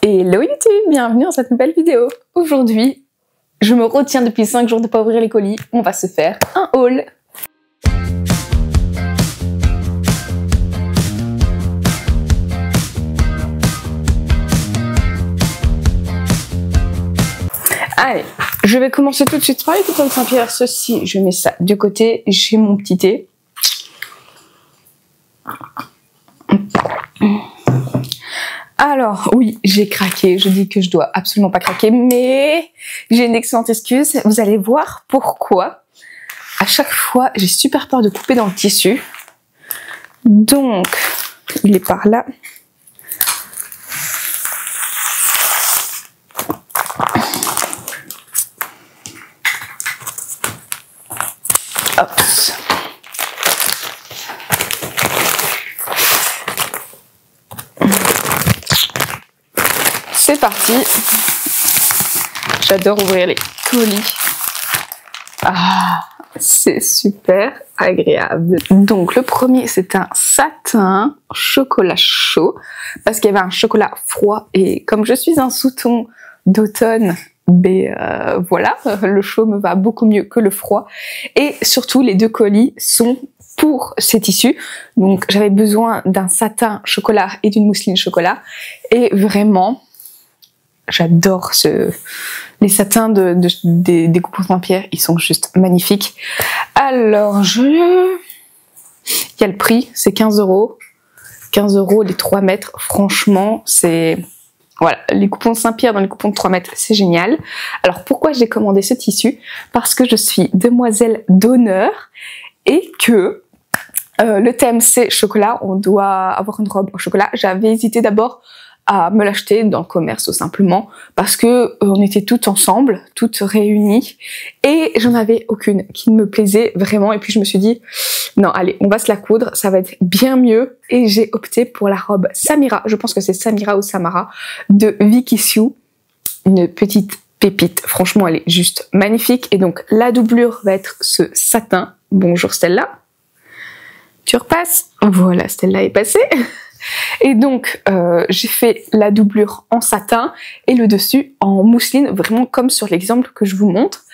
Hello YouTube, bienvenue dans cette nouvelle vidéo. Aujourd'hui, je me retiens depuis 5 jours de ne pas ouvrir les colis. On va se faire un haul. Allez, je vais commencer tout de suite par les coupons de Saint-Pierre. Ceci, je mets ça de côté. J'ai mon petit thé. Alors, oui, j'ai craqué. Je dis que je dois absolument pas craquer, mais j'ai une excellente excuse. Vous allez voir pourquoi. À chaque fois, j'ai super peur de couper dans le tissu. Donc, il est par là. Hop. C'est parti. J'adore ouvrir les colis. Ah, c'est super agréable. Donc le premier, c'est un satin chocolat chaud parce qu'il y avait un chocolat froid et comme je suis un sous-ton d'automne, voilà, le chaud me va beaucoup mieux que le froid. Et surtout, les deux colis sont pour ces tissus. Donc j'avais besoin d'un satin chocolat et d'une mousseline chocolat. Et vraiment, j'adore les satins des coupons Saint-Pierre, ils sont juste magnifiques. Alors, il y a le prix, c'est 15 €. 15 € les 3 mètres, franchement, c'est... Voilà, les coupons Saint-Pierre dans les coupons de 3 mètres, c'est génial. Alors, pourquoi j'ai commandé ce tissu? Parce que je suis demoiselle d'honneur et que le thème, c'est chocolat. On doit avoir une robe au chocolat. J'avais hésité d'abord à me l'acheter dans le commerce tout simplement parce que on était toutes ensemble, toutes réunies et j'en avais aucune qui me plaisait vraiment et puis je me suis dit non allez on va se la coudre, ça va être bien mieux et j'ai opté pour la robe Samira, je pense que c'est Samira ou Samara de Vicky Sue, une petite pépite, franchement elle est juste magnifique et donc la doublure va être ce satin. Bonjour Stella, tu repasses, voilà Stella est passée. Et donc, j'ai fait la doublure en satin et le dessus en mousseline, vraiment comme sur l'exemple que je vous montre.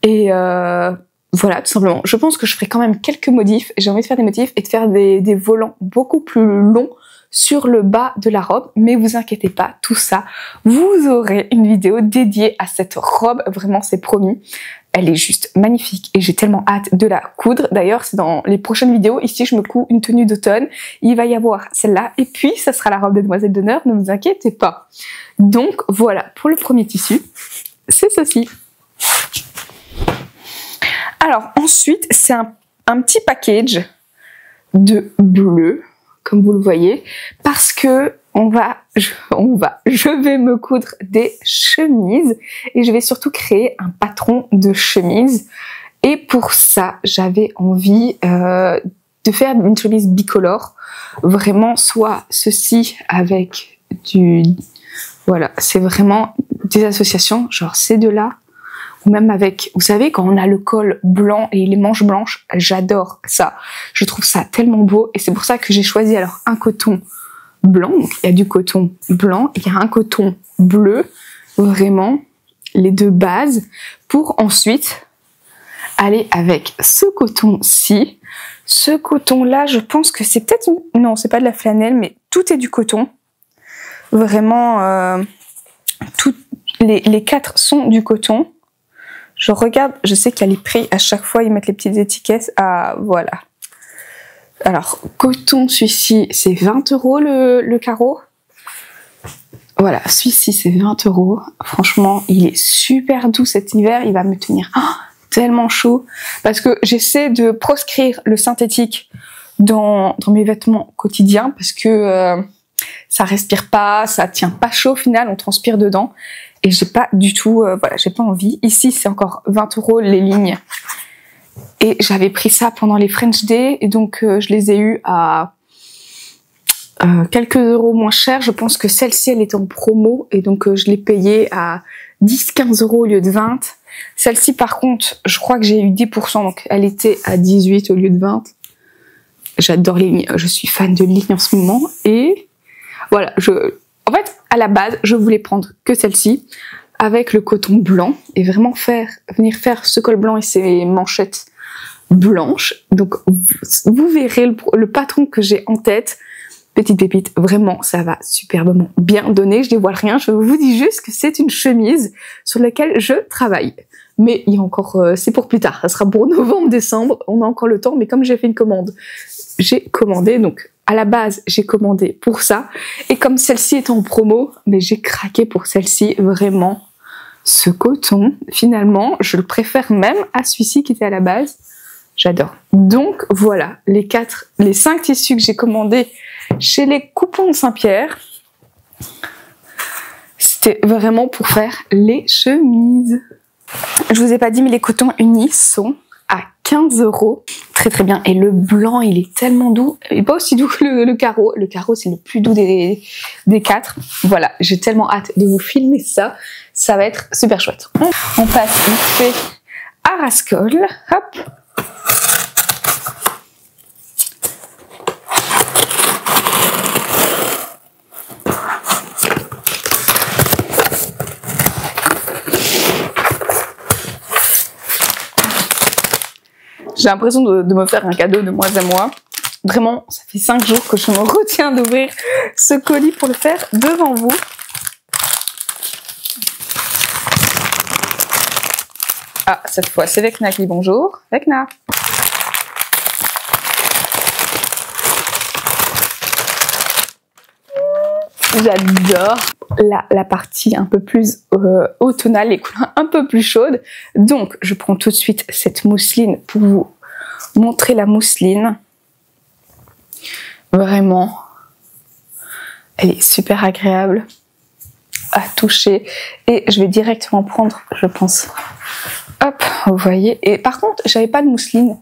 Et voilà, tout simplement. Je pense que je ferai quand même quelques modifs. J'ai envie de faire des modifs et de faire des volants beaucoup plus longs sur le bas de la robe. Mais vous inquiétez pas, tout ça, vous aurez une vidéo dédiée à cette robe. Vraiment, c'est promis. Elle est juste magnifique et j'ai tellement hâte de la coudre. D'ailleurs, c'est dans les prochaines vidéos. Ici, je me couds une tenue d'automne. Il va y avoir celle-là et puis ça sera la robe de demoiselle d'honneur. Ne vous inquiétez pas. Donc voilà, pour le premier tissu, c'est ceci. Alors ensuite, c'est un petit package de bleu, comme vous le voyez, parce que je vais me coudre des chemises et je vais surtout créer un patron de chemise. Et pour ça, j'avais envie de faire une chemise bicolore. Vraiment, soit ceci avec voilà, c'est vraiment des associations, genre ces deux-là. Ou même avec, vous savez, quand on a le col blanc et les manches blanches, j'adore ça. Je trouve ça tellement beau et c'est pour ça que j'ai choisi alors un coton blanc, donc il y a du coton blanc, il y a un coton bleu, vraiment les deux bases, pour ensuite aller avec ce coton-ci. Ce coton-là, je pense que c'est peut-être... Non, c'est pas de la flanelle, mais tout est du coton. Vraiment, les 4 sont du coton. Je regarde, je sais qu'il y a les prix, à chaque fois ils mettent les petites étiquettes, voilà. Alors, coton, celui-ci, c'est 20 € le carreau. Voilà, celui-ci, c'est 20 €. Franchement, il est super doux cet hiver. Il va me tenir tellement chaud. Parce que j'essaie de proscrire le synthétique dans mes vêtements quotidiens. Parce que ça respire pas, ça tient pas chaud au final, on transpire dedans. Et j'ai pas du tout, voilà, j'ai pas envie. Ici, c'est encore 20 € les lignes. Et j'avais pris ça pendant les French Day et donc je les ai eus à quelques euros moins cher. Je pense que celle-ci elle était en promo et donc je l'ai payée à 10-15 € au lieu de 20. Celle-ci par contre je crois que j'ai eu 10%, donc elle était à 18 au lieu de 20. J'adore les lignes, je suis fan de lignes en ce moment et voilà, En fait, à la base, je voulais prendre que celle-ci avec le coton blanc et vraiment venir faire ce col blanc et ces manchettes blanches. Donc, vous verrez le patron que j'ai en tête. Petite pépite, vraiment, ça va superbement bien donner. Je dévoile rien, je vous dis juste que c'est une chemise sur laquelle je travaille. Mais il y a encore, c'est pour plus tard, ça sera pour novembre, décembre, on a encore le temps. Mais comme j'ai fait une commande, j'ai commandé, donc à la base, j'ai commandé pour ça. Et comme celle-ci est en promo, mais j'ai craqué pour celle-ci, vraiment. Ce coton, finalement, je le préfère même à celui-ci qui était à la base. J'adore. Donc voilà, les 5 tissus que j'ai commandés chez les Coupons de Saint-Pierre. C'était vraiment pour faire les chemises. Je vous ai pas dit, mais les cotons unis sont à 15 €. Très très bien. Et le blanc, il est tellement doux. Il n'est pas aussi doux que le carreau. Le carreau, c'est le plus doux des 4. Voilà, j'ai tellement hâte de vous filmer ça. Ça va être super chouette. On passe vite fait à Rascol. Hop. J'ai l'impression de me faire un cadeau de mois à mois. Vraiment, ça fait 5 jours que je me retiens d'ouvrir ce colis pour le faire devant vous. Ah, cette fois, c'est Vecna qui dit bonjour. Vecna. J'adore la partie un peu plus automnale, les couleurs un peu plus chaudes. Donc, je prends tout de suite cette mousseline pour vous montrer la mousseline. Vraiment, elle est super agréable à toucher. Et je vais directement prendre, je pense. Hop, vous voyez. Et par contre, j'avais pas de mousseline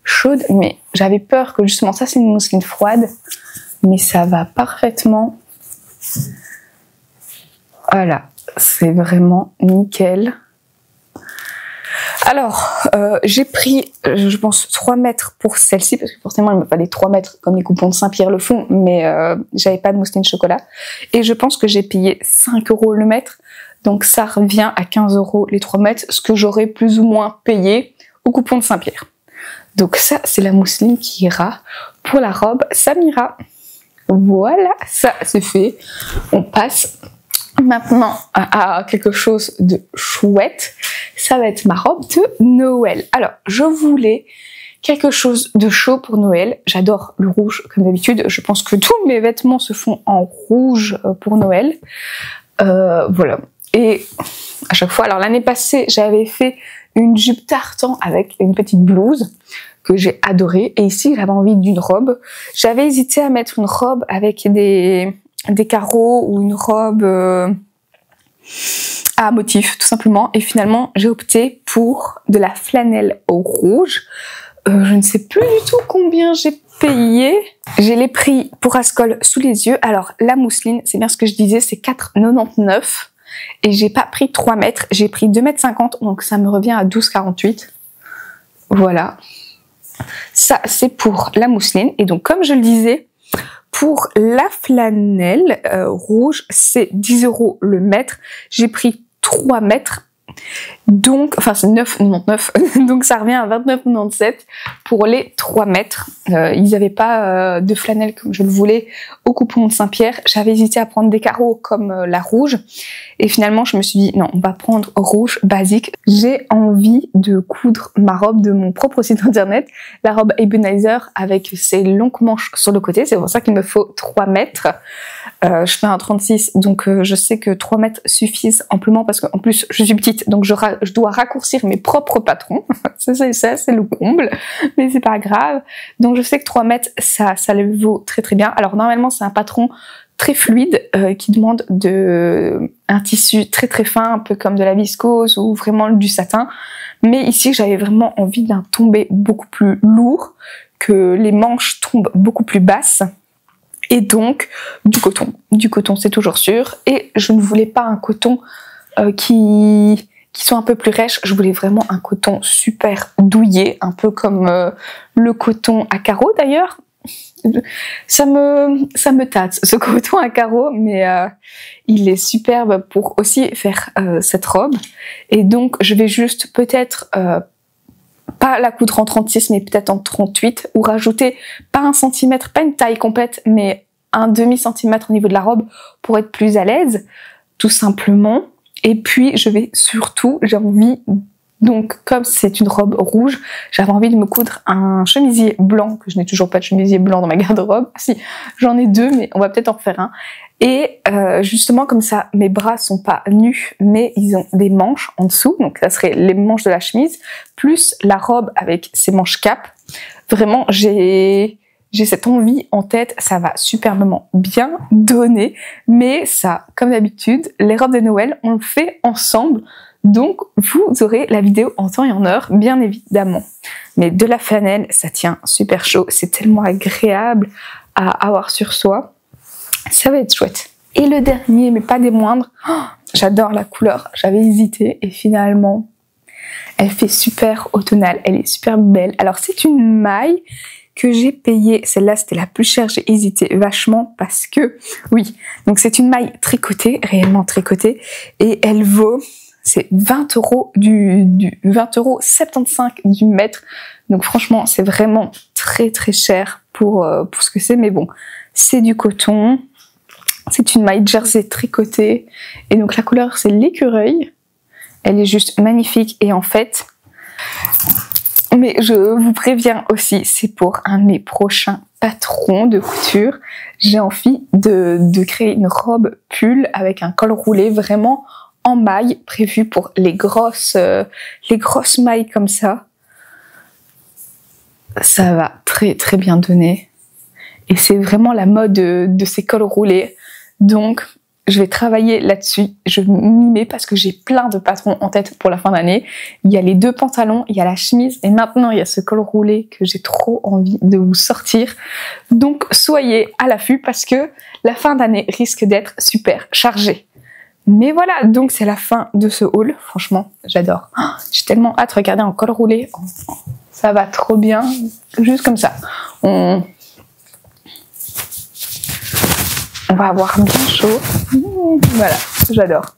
chaude, mais j'avais peur que justement, ça c'est une mousseline froide. Mais ça va parfaitement. Voilà, c'est vraiment nickel. Alors, j'ai pris, je pense, 3 mètres pour celle-ci, parce que forcément, il me fallait 3 mètres, comme les Coupons de Saint-Pierre le font, mais j'avais pas de mousseline chocolat. Et je pense que j'ai payé 5 € le mètre, donc ça revient à 15 € les 3 mètres, ce que j'aurais plus ou moins payé au Coupons de Saint-Pierre. Donc ça, c'est la mousseline qui ira pour la robe Samira. Voilà, ça c'est fait. On passe maintenant à quelque chose de chouette. Ça va être ma robe de Noël. Alors, je voulais quelque chose de chaud pour Noël. J'adore le rouge, comme d'habitude. Je pense que tous mes vêtements se font en rouge pour Noël. Voilà. Et à chaque fois, alors l'année passée, j'avais fait une jupe tartan avec une petite blouse que j'ai adorée. Et ici, j'avais envie d'une robe. J'avais hésité à mettre une robe avec des carreaux ou une robe à motif, tout simplement. Et finalement, j'ai opté pour de la flanelle au rouge. Je ne sais plus du tout combien j'ai payé. J'ai les prix pour Ascol sous les yeux. Alors, la mousseline, c'est bien ce que je disais, c'est 4,99 €. Et j'ai pas pris 3 mètres, j'ai pris 2,50 m, donc ça me revient à 12,48 €. Voilà. Ça, c'est pour la mousseline. Et donc, comme je le disais, pour la flanelle rouge, c'est 10 € le mètre. J'ai pris 3 mètres. Donc, enfin c'est 9,99 €, donc ça revient à 29,97 € pour les 3 mètres. Ils n'avaient pas de flanelle comme je le voulais au Coupon de Saint-Pierre. J'avais hésité à prendre des carreaux comme la rouge. Et finalement, je me suis dit, non, on va prendre rouge basique. J'ai envie de coudre ma robe de mon propre site internet, la robe Ebenezer avec ses longues manches sur le côté. C'est pour ça qu'il me faut 3 mètres. Je fais un 36, donc je sais que 3 mètres suffisent amplement parce qu'en plus, je suis petite, donc je dois raccourcir mes propres patrons. Ça, c'est le comble, mais c'est pas grave. Donc je sais que 3 mètres, ça le vaut très très bien. Alors normalement, c'est un patron très fluide qui demande un tissu très très fin, un peu comme de la viscose ou vraiment du satin. Mais ici, j'avais vraiment envie d'un tombé beaucoup plus lourd, que les manches tombent beaucoup plus basses. Et donc, du coton. Du coton, c'est toujours sûr. Et je ne voulais pas un coton qui soit un peu plus rêche. Je voulais vraiment un coton super douillet, un peu comme le coton à carreaux d'ailleurs. ça me tâte ce coton à carreaux, mais il est superbe pour aussi faire cette robe. Et donc je vais juste peut-être pas la coudre en 36 mais peut-être en 38, ou rajouter pas 1 centimètre, pas une taille complète, mais un demi-centimètre au niveau de la robe pour être plus à l'aise, tout simplement. Et puis je vais surtout, j'ai envie, donc comme c'est une robe rouge, j'avais envie de me coudre un chemisier blanc, que je n'ai toujours pas de chemisier blanc dans ma garde-robe. Si, j'en ai 2, mais on va peut-être en refaire un. Et justement comme ça, mes bras sont pas nus, mais ils ont des manches en dessous, donc ça serait les manches de la chemise, plus la robe avec ses manches cap. Vraiment, j'ai cette envie en tête, ça va superbement bien donner, mais ça, comme d'habitude, les robes de Noël, on le fait ensemble, donc vous aurez la vidéo en temps et en heure, bien évidemment. Mais de la flanelle, ça tient super chaud, c'est tellement agréable à avoir sur soi. Ça va être chouette. Et le dernier, mais pas des moindres, oh, j'adore la couleur, j'avais hésité et finalement, elle fait super automnale, elle est super belle. Alors c'est une maille que j'ai payée, celle-là c'était la plus chère, j'ai hésité vachement parce que, oui, donc c'est une maille tricotée, réellement tricotée, et elle vaut, c'est 20 € 20,75 € du mètre. Donc franchement, c'est vraiment très très cher pour ce que c'est, mais bon, c'est du coton. C'est une maille jersey tricotée et donc la couleur c'est l'écureuil. Elle est juste magnifique et en fait, mais je vous préviens aussi, c'est pour un de mes prochains patrons de couture. J'ai envie de créer une robe pull avec un col roulé vraiment en maille, prévu pour les grosses mailles comme ça. Ça va très très bien donner. Et c'est vraiment la mode de ces cols roulés. Donc, je vais travailler là-dessus. Je m'y mets parce que j'ai plein de patrons en tête pour la fin d'année. Il y a les 2 pantalons, il y a la chemise et maintenant il y a ce col roulé que j'ai trop envie de vous sortir. Donc, soyez à l'affût parce que la fin d'année risque d'être super chargée. Mais voilà, donc c'est la fin de ce haul. Franchement, j'adore. Oh, j'ai tellement hâte de regarder en col roulé. Ça va trop bien. Juste comme ça. On va avoir bien chaud. Voilà, j'adore.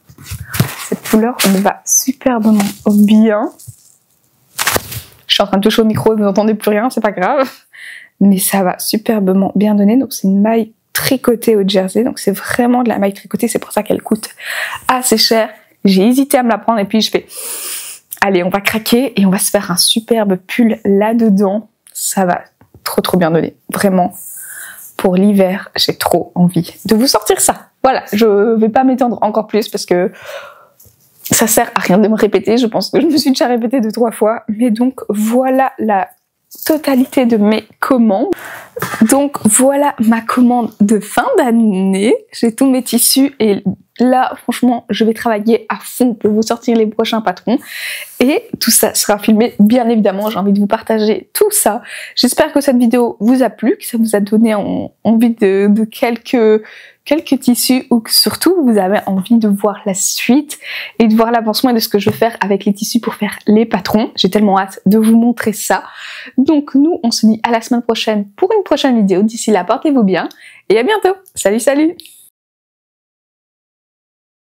Cette couleur me va superbement bien. Je suis en train de toucher au micro, vous n'entendez plus rien, c'est pas grave. Mais ça va superbement bien donner. Donc c'est une maille tricotée au jersey. Donc c'est vraiment de la maille tricotée. C'est pour ça qu'elle coûte assez cher. J'ai hésité à me la prendre et puis je fais... Allez, on va craquer et on va se faire un superbe pull là-dedans. Ça va trop trop bien donner. Vraiment. Pour l'hiver, j'ai trop envie de vous sortir ça. Voilà, je vais pas m'étendre encore plus parce que ça sert à rien de me répéter. Je pense que je me suis déjà répétée 2-3 fois. Mais donc, voilà la totalité de mes commandes. Donc, voilà ma commande de fin d'année. J'ai tous mes tissus et là, franchement, je vais travailler à fond pour vous sortir les prochains patrons. Et tout ça sera filmé, bien évidemment. J'ai envie de vous partager tout ça. J'espère que cette vidéo vous a plu, que ça vous a donné envie de quelques tissus ou que surtout vous avez envie de voir la suite et de voir l'avancement de ce que je vais faire avec les tissus pour faire les patrons. J'ai tellement hâte de vous montrer ça. Donc nous, on se dit à la semaine prochaine pour une prochaine vidéo. D'ici là, portez-vous bien et à bientôt. Salut, salut!